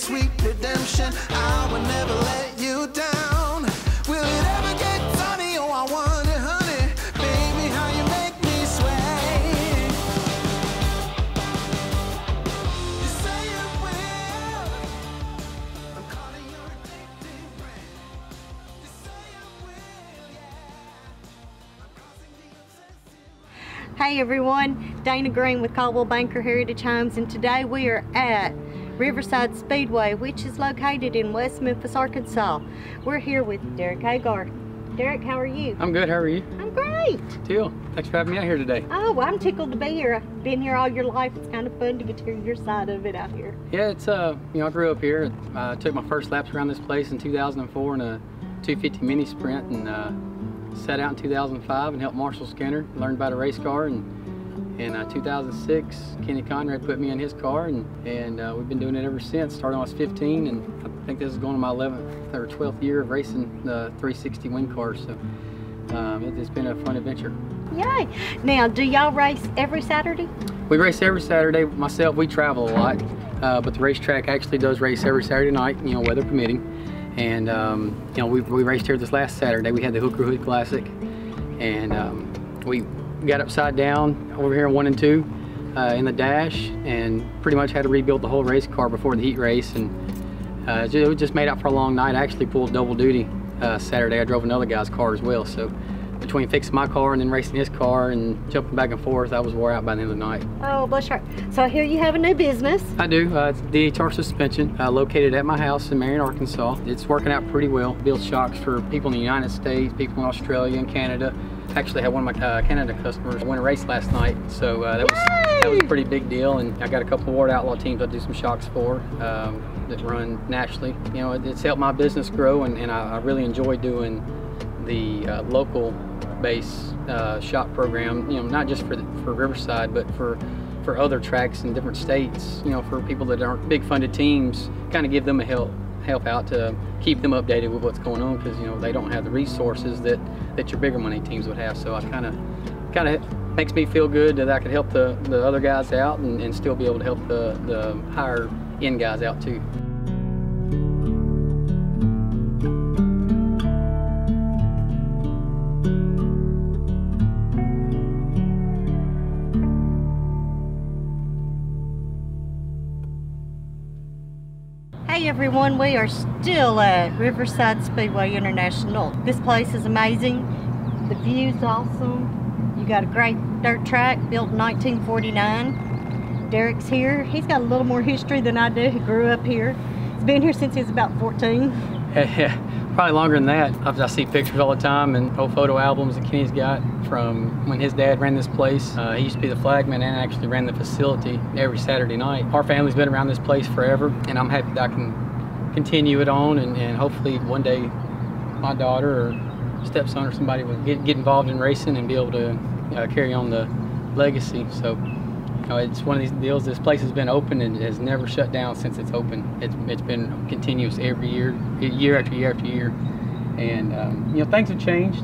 sweet redemption. I will never let you down. Will it ever get sunny? Oh, I wonder, honey, baby, how you make me sway. You say it will. I'm calling your addictive brain. You say it will, yeah. I'm causing the obsessive. Hey everyone, Dana Green with Coldwell Banker Heritage Homes, and today we are at Riverside Speedway, which is located in West Memphis, Arkansas. We're here with Derek Hagar. Derek, how are you? I'm good, how are you? I'm great. Teal, thanks for having me out here today. Oh, well, I'm tickled to be here. I've been here all your life. It's kind of fun to get to hear your side of it out here. Yeah, it's you know, I grew up here. I took my first laps around this place in 2004 in a 250 mini sprint, and sat out in 2005 and helped Marshall Skinner, learned about a race car, and in 2006, Kenny Conrad put me in his car, and we've been doing it ever since. Started when I was 15, and I think this is going to my 11th or 12th year of racing the 360 wing cars. So it's been a fun adventure. Yay! Now, do y'all race every Saturday? We race every Saturday. Myself, we travel a lot, but the racetrack actually does race every Saturday night, you know, weather permitting. And you know, we raced here this last Saturday. We had the Hooker Hood Classic, and we got upside down over here in 1 and 2 in the dash, and pretty much had to rebuild the whole race car before the heat race, and it just made out for a long night. I actually pulled double duty Saturday. I drove another guy's car as well, so between fixing my car and then racing his car and jumping back and forth, I was wore out by the end of the night. Oh, bless your heart. So here you have a new business. I do. It's DHR Suspension, located at my house in Marion, Arkansas. It's working out pretty well. Build shocks for people in the United States, people in Australia and Canada. Actually had one of my Canada customers win a race last night, so that was a pretty big deal. And I got a couple of Ward Outlaw teams I do some shocks for that run nationally. You know, it's helped my business grow, and I really enjoy doing the local base shock program. You know, not just for Riverside, but for other tracks in different states. You know, for people that aren't big funded teams, kind of give them a help out to keep them updated with what's going on, because you know they don't have the resources that your bigger money teams would have. So I kind of makes me feel good that I could help the other guys out and still be able to help the higher end guys out too. Hey everyone, we are still at Riverside Speedway International. This place is amazing. The view's awesome. You got a great dirt track built in 1949. Derek's here. He's got a little more history than I do. He grew up here. He's been here since he was about 14. Yeah, probably longer than that. I see pictures all the time and old photo albums that Kenny's got from when his dad ran this place. He used to be the flagman and actually ran the facility every Saturday night. Our family's been around this place forever, and I'm happy that I can continue it on, and hopefully one day my daughter or stepson or somebody will get involved in racing and be able to carry on the legacy. So you know, it's one of these deals. This place has been open and has never shut down since it's open. It's been continuous every year, year after year after year. And you know, things have changed,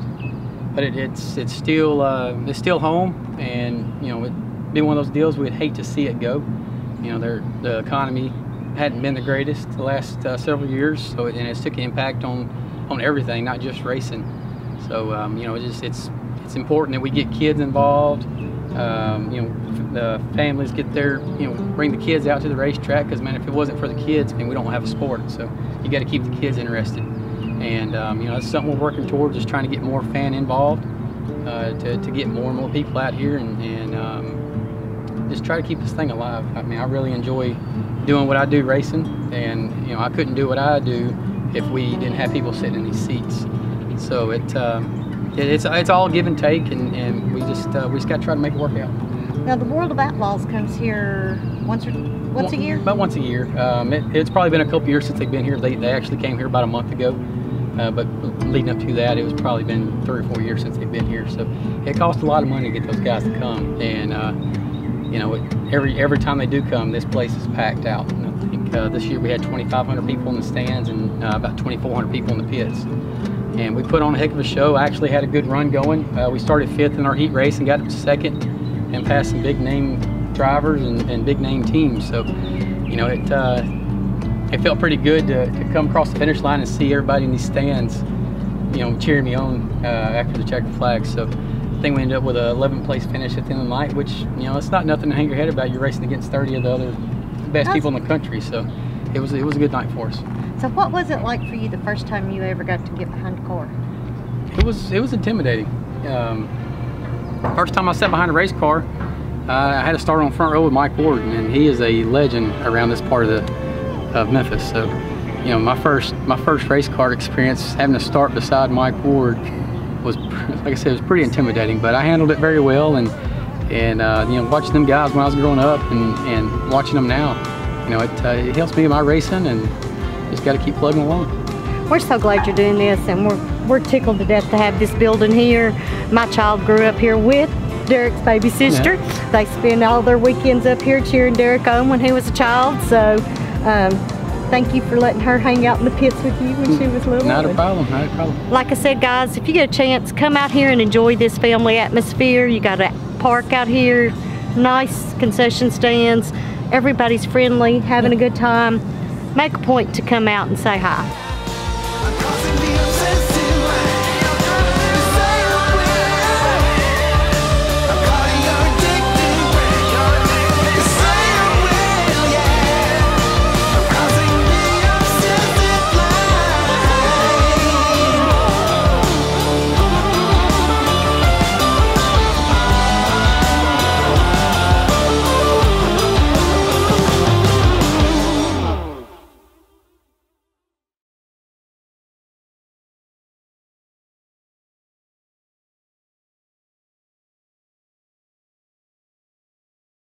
but it's still home. And you know, it'd be one of those deals we'd hate to see it go. You know, the economy hadn't been the greatest the last several years, so and it's took an impact on everything, not just racing. So you know, it's important that we get kids involved. You know, the families get their, you know, bring the kids out to the racetrack, because man, if it wasn't for the kids, I mean, we don't have a sport. So you got to keep the kids interested, and you know, that's something we're working towards, just trying to get more fan involved, to get more and more people out here, and just try to keep this thing alive. I mean, I really enjoy doing what I do racing, and you know, I couldn't do what I do if we didn't have people sitting in these seats. So it's all give and take, and we just got to try to make it work out. Now the World of Outlaws comes here once a year? About once a year. It's probably been a couple years since they've been here. They actually came here about a month ago, but leading up to that, it was probably been 3 or 4 years since they've been here. So it costs a lot of money to get those guys to come, and you know, every time they do come, this place is packed out. And I think this year we had 2,500 people in the stands and about 2,400 people in the pits. And we put on a heck of a show. I actually had a good run going. We started 5th in our heat race and got up to 2nd, and passed some big name drivers and big name teams. So, you know, it felt pretty good to come across the finish line and see everybody in these stands, cheering me on after the checkered flag. So I think we ended up with an 11th place finish at the end of the night, which, it's not nothing to hang your head about. You're racing against 30 of the other best people in the country. So it was a good night for us. So what was it like for you the first time you ever got to get behind a car? It was intimidating. First time I sat behind a race car, I had to start on the front row with Mike Ward, and he is a legend around this part of Memphis. So, my first race car experience, having to start beside Mike Ward, was, like I said, it was pretty intimidating. But I handled it very well, and watching them guys when I was growing up and watching them now, it helps me in my racing, and just got to keep plugging along. We're so glad you're doing this, and we're tickled to death to have this building here. My child grew up here with Derek's baby sister. Yeah. They spend all their weekends up here cheering Derek on when he was a child. So thank you for letting her hang out in the pits with you when she was little. Not a problem, not a problem. Like I said, guys, if you get a chance, come out here and enjoy this family atmosphere. You got a park out here, nice concession stands. Everybody's friendly, having a good time. Make a point to come out and say hi.